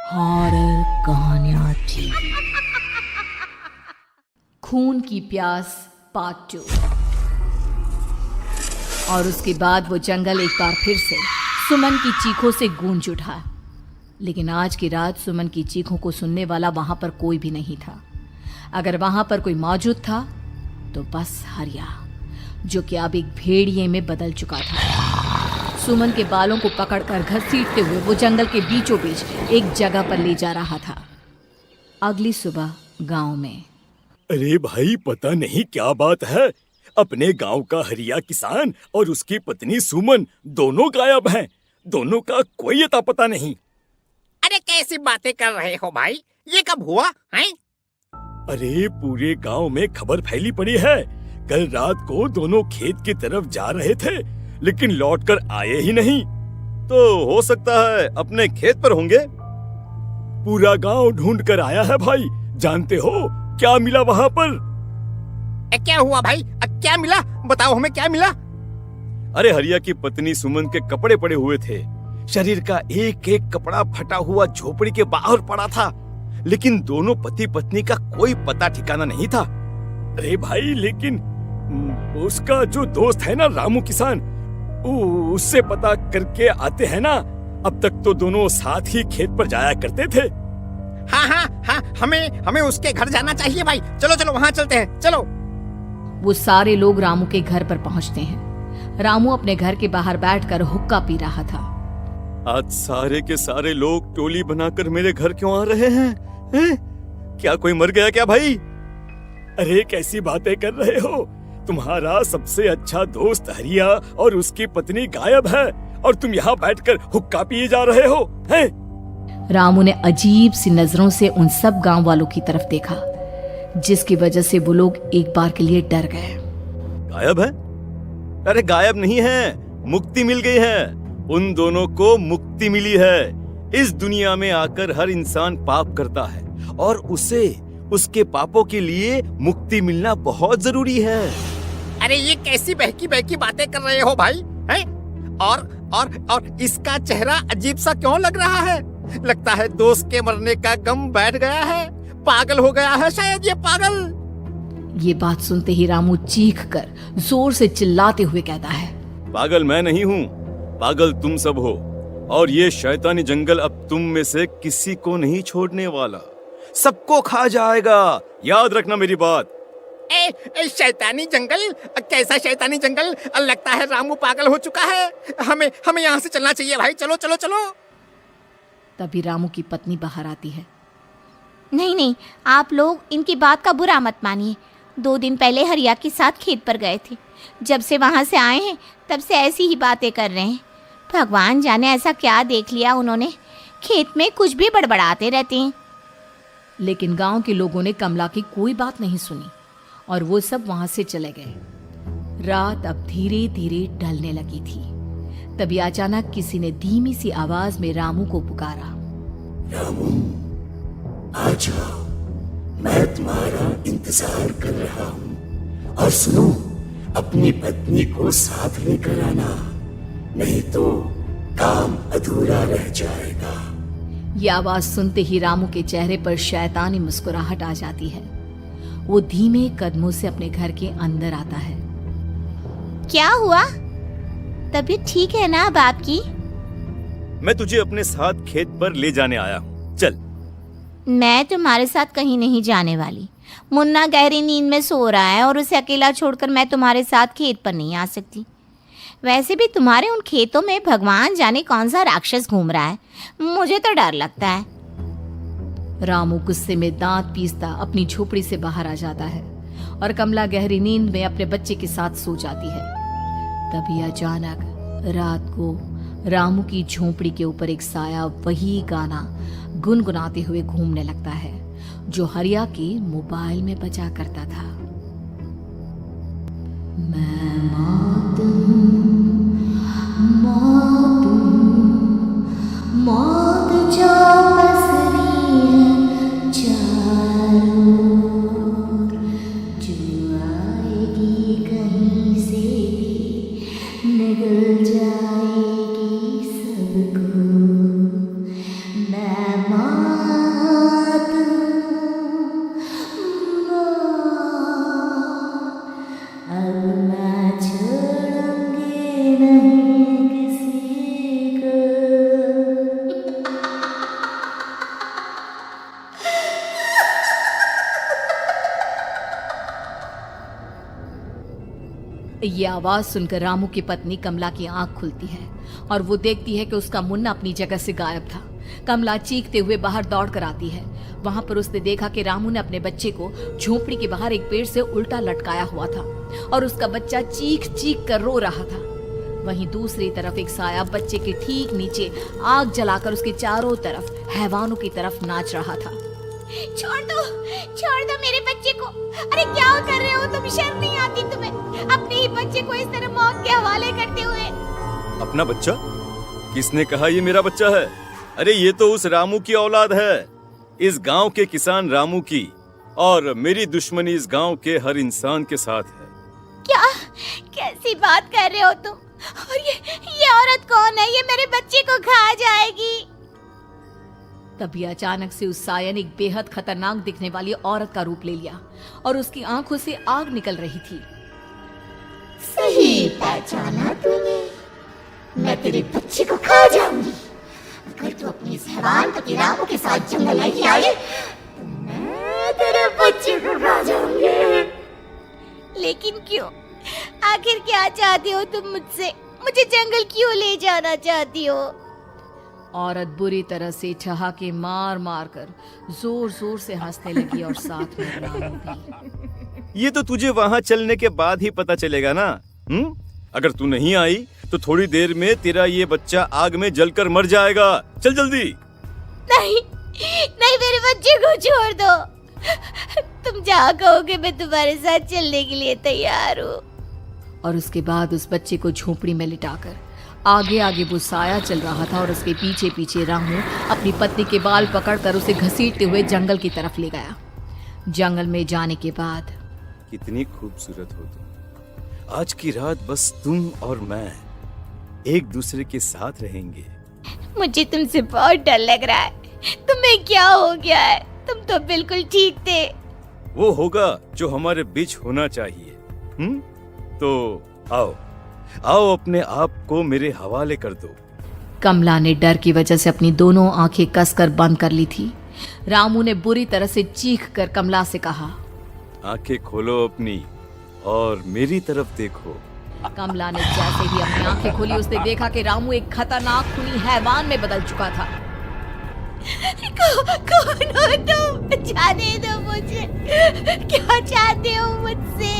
Horror कहानियां थी। खून की प्यास पार्ट 2। और उसके बाद वो जंगल एक बार फिर से सुमन की चीखों से गूंज उठा। लेकिन आज की रात सुमन की चीखों को सुनने वाला वहां पर कोई भी नहीं था। अगर वहां पर कोई मौजूद था तो बस हरिया, जो कि अब एक भेड़िए में बदल चुका था। सुमन के बालों को पकड़कर घसीटते हुए वो जंगल के बीचों बीच एक जगह पर ले जा रहा था। अगली सुबह गांव में। अरे भाई, पता नहीं क्या बात है, अपने गांव का हरिया किसान और उसकी पत्नी सुमन दोनों गायब हैं। दोनों का कोई अता पता नहीं। अरे कैसी बातें कर रहे हो भाई, ये कब हुआ है? अरे पूरे गांव में खबर फैली पड़ी है। कल रात को दोनों खेत की तरफ जा रहे थे, लेकिन लौटकर आए ही नहीं। तो हो सकता है अपने खेत पर होंगे। पूरा गांव ढूंढ कर आया है भाई। जानते हो क्या मिला वहां पर? क्या हुआ भाई? क्या मिला? बताओ हमें, क्या मिला? अरे हरिया की पत्नी सुमन के कपड़े पड़े हुए थे। शरीर का एक एक कपड़ा फटा हुआ झोपड़ी के बाहर पड़ा था, लेकिन दोनों पति पत्नी का कोई पता ठिकाना नहीं था। अरे भाई, लेकिन उसका जो दोस्त है ना रामू किसान, उससे पता करके आते हैं ना। अब तक तो दोनों साथ ही खेत पर जाया करते थे। हाँ, हमें उसके घर जाना चाहिए भाई। चलो वहाँ चलते हैं, चलो। वो सारे लोग रामू के घर पर पहुंचते हैं। रामू अपने घर के बाहर बैठकर हुक्का पी रहा था। आज सारे के सारे लोग टोली बनाकर मेरे घर क्यों आ रहे हैं? क्या कोई मर गया क्या भाई? अरे कैसी बातें कर रहे हो? तुम्हारा सबसे अच्छा दोस्त हरिया और उसकी पत्नी गायब है, और तुम यहाँ बैठकर हुक्का पिए जा रहे हो हैं? रामू ने अजीब सी नजरों से उन सब गांव वालों की तरफ देखा, जिसकी वजह से वो लोग एक बार के लिए डर गए। गायब है? अरे गायब नहीं है, मुक्ति मिल गई है। उन दोनों को मुक्ति मिली है। इस दुनिया में आकर हर इंसान पाप करता है, और उसे उसके पापों के लिए मुक्ति मिलना बहुत जरूरी है। अरे ये कैसी बहकी बातें कर रहे हो भाई, हैं? और इसका चेहरा अजीब सा क्यों लग रहा है? लगता है दोस्त के मरने का गम बैठ गया है। पागल हो गया है शायद ये पागल। ये बात सुनते ही रामू चीख कर जोर से चिल्लाते हुए कहता है, पागल मैं नहीं हूँ, पागल तुम सब हो। और ये शैतानी जंगल अब तुम में से किसी को नहीं छोड़ने वाला, सबको खा जाएगा। याद रखना मेरी बात। शैतानी जंगल? कैसा शैतानी जंगल? लगता है रामू पागल हो चुका है। हमें यहाँ से चलना चाहिए भाई। चलो। तभी रामू की पत्नी बाहर आती है। नहीं, आप लोग इनकी बात का बुरा मत मानिए। 2 दिन पहले हरिया के साथ खेत पर गए थे। जब से वहाँ से आए हैं तब से ऐसी ही बातें कर रहे हैं। भगवान जाने ऐसा क्या देख लिया उन्होंने, खेत में कुछ भी बड़बड़ाते रहते हैं। लेकिन गांव के लोगों ने कमला की कोई बात नहीं सुनी, और वो सब वहां से चले गए। रात अब धीरे धीरे ढलने लगी थी। तभी अचानक किसी ने धीमी सी आवाज में रामू को पुकारा। रामू, आ जाओ, मैं तुम्हारा इंतजार कर रहा हूँ। और सुनो, अपनी पत्नी को साथ लेकर आना, नहीं तो काम अधूरा रह जाएगा। ये आवाज सुनते ही रामू के चेहरे पर शैतानी मुस्कुराहट आ जाती है। वो धीमे कदमों से अपने घर के अंदर आता है। क्या हुआ? तबीयत ठीक है ना अब आपकी? मैं तुझे अपने साथ खेत पर ले जाने आया हूँ, चल। मैं तुम्हारे साथ कहीं नहीं जाने वाली। मुन्ना गहरी नींद में सो रहा है, और उसे अकेला छोड़कर मैं तुम्हारे साथ खेत पर नहीं आ सकती। वैसे भी तुम्हारे उन खेतों में भगवान जाने कौन सा राक्षस घूम रहा है, मुझे तो डर लगता है। रामू गुस्से में दांत पीसता अपनी झोपड़ी से बाहर आ जाता है, और कमला गहरी नींद में अपने बच्चे के साथ सो जाती है। तभी अचानक रात को रामू की झोपड़ी के ऊपर एक साया वही गाना गुनगुनाते हुए घूमने लगता है, जो हरिया के मोबाइल में बजा करता था। मैं मौत जो बसरी है चारों ओर, जो आएगी कहीं से भी निगल जाएगी सबको। मैं ये आवाज सुनकर रामू की पत्नी कमला की आंख खुलती है और वो देखती है कि उसका मुन्ना अपनी जगह से गायब था। कमला चीखते हुए बाहर दौड़ कर आती है। वहां पर उसने देखा कि रामू ने अपने बच्चे को झोपड़ी के बाहर एक पेड़ से उल्टा लटकाया हुआ था और उसका बच्चा चीख चीख कर रो रहा था। वहीं दूसरी तरफ एक साया बच्चे के ठीक नीचे आग जलाकर उसके चारों तरफ हैवानों की तरफ नाच रहा था। छोड़ दो मेरे बच्चे को। अरे क्या कर रहे हो तुम? शर्म नहीं आती तुम्हें अपने ही बच्चे को इस तरह मौत के हवाले करते हुए? अपना बच्चा? किसने कहा ये मेरा बच्चा है? अरे ये तो उस रामू की औलाद है, इस गांव के किसान रामू की, और मेरी दुश्मनी इस गांव के हर इंसान के साथ है। क्या कैसी बात कर रहे हो तुम? और ये औरत कौन है? ये मेरे बच्चे को खा जाएगी। तभी अचानक से उस साया ने एक बेहद खतरनाक दिखने वाली औरत का रूप ले लिया और उसकी आंखों से आग निकल रही थी। सही पहचाना तूने, मैं तेरे बच्चे को खा जाऊंगी। अगर तू अपनी इस हैवान पति रामू के साथ जंगल नहीं आए तो मैं तेरे बच्चे को खा जाऊंगी। लेकिन क्यों? आखिर क्या चाहती हो तुम मुझसे? मुझे जंगल क्यों ले जाना चाहती हो? औरत बुरी तरह से ठहाके मार मार कर जोर जोर से हंसने लगी और साथ में रामू भी। ये तो तुझे वहाँ चलने के बाद ही पता चलेगा ना। अगर तू नहीं आई तो थोड़ी देर में तेरा ये बच्चा आग में जलकर मर जाएगा। चल जल्दी। नहीं मेरे बच्चे को छोड़ दो। तुम जहाँ कहोगे मैं तुम्हारे साथ चलने के लिए तैयार हूँ। और उसके बाद उस बच्चे को झोपड़ी में लिटाकर आगे आगे वो साया चल रहा था और उसके पीछे पीछे रामू अपनी पत्नी के बाल पकड़कर उसे घसीटते हुए जंगल की तरफ ले गया। जंगल में जाने के बाद, कितनी खूबसूरत हो तुम। आज की रात बस तुम और मैं एक दूसरे के साथ रहेंगे। मुझे तुमसे बहुत डर लग रहा है। तुम्हें क्या हो गया है? तुम तो बिल्कुल ठीक थे। वो होगा जो हमारे बीच होना चाहिए। तो आओ अपने आप को मेरे हवाले कर दो। कमला ने डर की वजह से अपनी दोनों आंखें कसकर बंद कर ली थी। रामू ने बुरी तरह से चीख कर कमला से कहा, आंखें खोलो अपनी और मेरी तरफ देखो। कमला ने जैसे ही अपनी आंखें खोली उसने देखा कि रामू एक खतरनाक खूनी हैवान में बदल चुका था। कौन हो तुम? जाने दो मुझे। क्या चाहते हो मुझसे?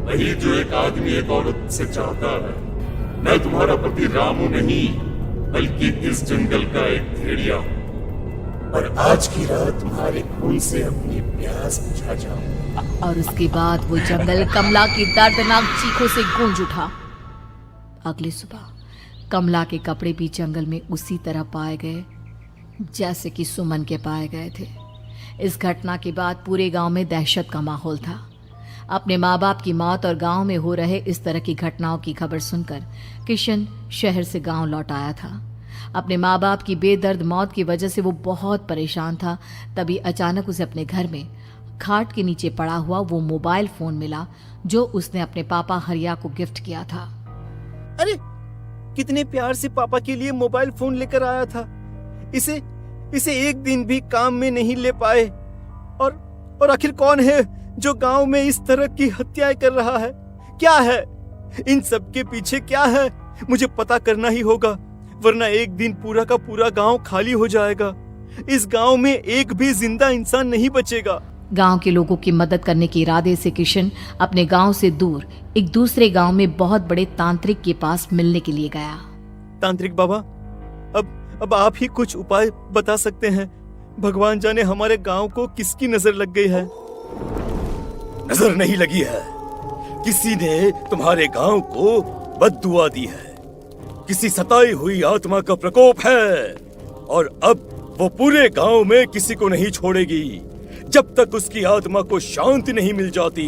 वही जो एक आदमी एक औरत से चाहता है। मैं तुम्हारा पति रामू नहीं, बल्कि इस जंगल का एक भेड़िया हूँ, और आज की रात तुम्हारे खून से अपनी प्यास बुझा जाऊं। और उसके बाद वो जंगल कमला की दर्दनाक चीखों से गूंज उठा। अगली सुबह कमला के कपड़े भी जंगल में उसी तरह पाए गए जैसे कि सुमन के पाए गए थे। इस घटना के बाद पूरे गांव में दहशत का माहौल था। अपने माँ बाप की मौत और गांव में हो रहे इस तरह की घटनाओं की खबर सुनकर किशन शहर से गांव लौट आया था। अपने माँ बाप की बेदर्द मौत की वजह से वो बहुत परेशान था। तभी अचानक उसे अपने घर में खाट के नीचे पड़ा हुआ वो मोबाइल फोन मिला जो उसने अपने पापा हरिया को गिफ्ट किया था। अरे कितने प्यार से पापा के लिए मोबाइल फोन लेकर आया था। इसे एक दिन भी काम में नहीं ले पाए। और आखिर कौन है जो गांव में इस तरह की हत्याएं कर रहा है? क्या है इन सब के पीछे? क्या है? मुझे पता करना ही होगा, वरना एक दिन पूरा का पूरा गांव खाली हो जाएगा। इस गांव में एक भी जिंदा इंसान नहीं बचेगा। गांव के लोगों की मदद करने के इरादे से किशन अपने गांव से दूर एक दूसरे गांव में बहुत बड़े तांत्रिक के पास मिलने के लिए गया। तांत्रिक बाबा, अब आप ही कुछ उपाय बता सकते हैं। भगवान जाने हमारे गांव को किसकी नजर लग गई है। नजर नहीं लगी है, किसी ने तुम्हारे गांव को बद्दुआ दी है। किसी सताई हुई आत्मा का प्रकोप है और अब वो पूरे गांव में किसी को नहीं छोड़ेगी जब तक उसकी आत्मा को शांति नहीं मिल जाती।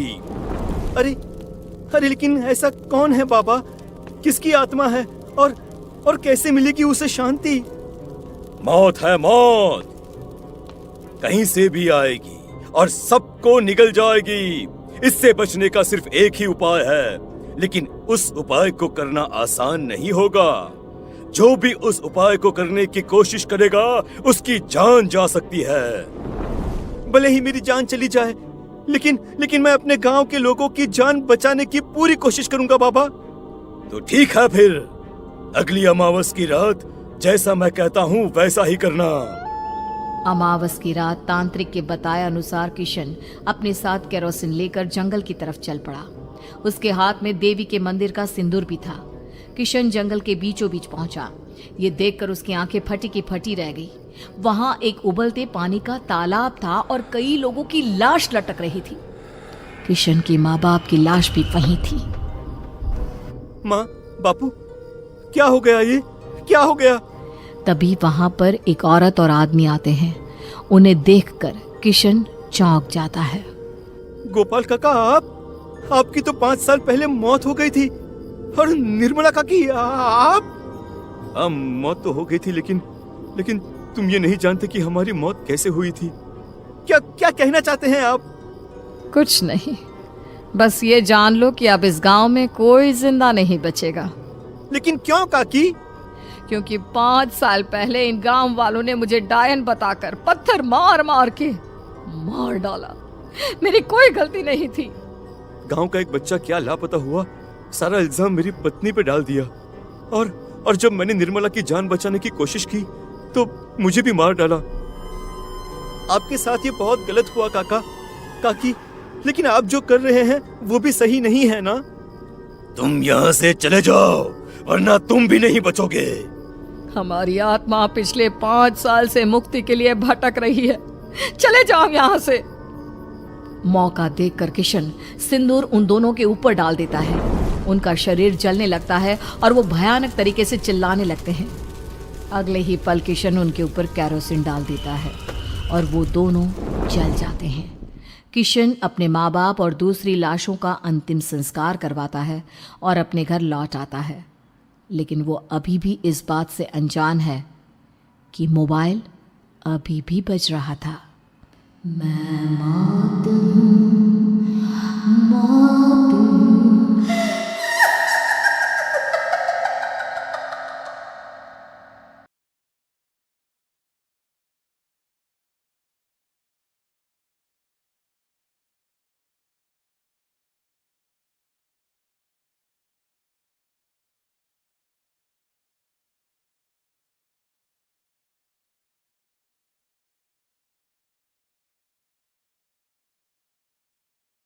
अरे लेकिन ऐसा कौन है बाबा? किसकी आत्मा है और कैसे मिलेगी उसे शांति? मौत है मौत, कहीं से भी आएगी और सबको निगल जाएगी। इससे बचने का सिर्फ एक ही उपाय है, लेकिन उस उपाय को करना आसान नहीं होगा। जो भी उस उपाय को करने की कोशिश करेगा उसकी जान जा सकती है। भले ही मेरी जान चली जाए, लेकिन मैं अपने गांव के लोगों की जान बचाने की पूरी कोशिश करूंगा बाबा। तो ठीक है, फिर अगली अमावस की रात जैसा मैं कहता हूँ वैसा ही करना। अमावस की रात तांत्रिक के बताए अनुसार किशन अपने साथ केरोसिन लेकर जंगल की तरफ चल पड़ा। उसके हाथ में देवी के मंदिर का सिंदूर भी था। किशन जंगल के बीचों बीच पहुंचा। ये देखकर उसकी आंखें फटी की फटी रह गई। वहां एक उबलते पानी का तालाब था और कई लोगों की लाश लटक रही थी। किशन के माँ बाप की लाश भी वहीं थी। माँ, बापू, क्या हो गया? ये क्या हो गया? तभी वहां पर एक औरत और आदमी आते हैं। उन्हें देखकर किशन चौंक जाता है। गोपाल काका, आपकी तो 5 साल पहले मौत हो गई थी। और निर्मला काकी, आप? मौत तो हो गई थी, लेकिन तुम ये नहीं जानते कि हमारी मौत कैसे हुई थी। क्या कहना चाहते हैं आप? कुछ नहीं, बस ये जान लो कि अब इस गांव में कोई जिंदा नहीं बचेगा। लेकिन क्यों काकी? क्योंकि 5 साल पहले इन गांव वालों ने मुझे डायन बताकर पत्थर मार मार के मार डाला। मेरी कोई गलती नहीं थी। गांव का एक बच्चा क्या लापता हुआ, सारा इल्जाम मेरी पत्नी पे डाल दिया। और जब मैंने निर्मला की जान बचाने की कोशिश की तो मुझे भी मार डाला। आपके साथ ये बहुत गलत हुआ काकी, लेकिन आप जो कर रहे हैं वो भी सही नहीं है ना? तुम यहाँ से चले जाओ वरना तुम भी नहीं बचोगे। हमारी आत्मा पिछले 5 साल से मुक्ति के लिए भटक रही है। चले जाओ यहाँ से। मौका देखकर किशन सिंदूर उन दोनों के ऊपर डाल देता है। उनका शरीर जलने लगता है और वो भयानक तरीके से चिल्लाने लगते हैं। अगले ही पल किशन उनके ऊपर केरोसिन डाल देता है और वो दोनों जल जाते हैं। किशन अपने माँ बाप और दूसरी लाशों का अंतिम संस्कार करवाता है और अपने घर लौट आता है। लेकिन वो अभी भी इस बात से अनजान है कि मोबाइल अभी भी बज रहा था। मैं मौत हूँ।